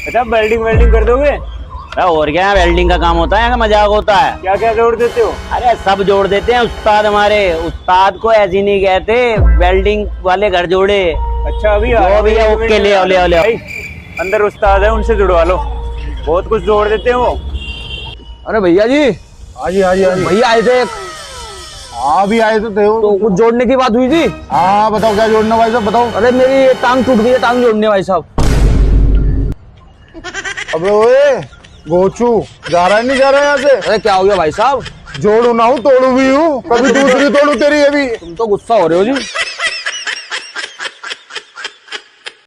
अच्छा welding welding कर दोगे? अरे और क्या वेल्डिंग का काम होता है, मजाक होता है। क्या क्या जोड़ देते हो? अरे सब जोड़ देते हैं उस्ताद हमारे। उस्ताद को ऐसी नहीं कहते, वेल्डिंग वाले घर जोड़े। अच्छा अभी जो भी है ओके, ले आओ ले आओ ले आओ। भाई अंदर उस्ताद है, उनसे जुड़वा लो, बहुत कुछ जोड़ देते हैं वो। अरे भैया जी, हाँ जी हाँ जी हाँ जी। भैया आए थे। हाँ भी आए तो थे वो। तो कुछ जोड़ने की बात हुई थी। हाँ बताओ क्या जोड़ना भाई साहब, बताओ। अरे मेरी ये टांग टूट गई है, टांग जोड़ने भाई साहब। अबे ओए गोचू, जा रहा है नहीं जा रहा है यहाँ से? अरे क्या हो गया भाई साहब? जोड़ू ना हूँ तोड़ू भी हूँ, कभी दूसरी तोड़ू तेरी। अभी तुम तो गुस्सा हो रहे हो जी।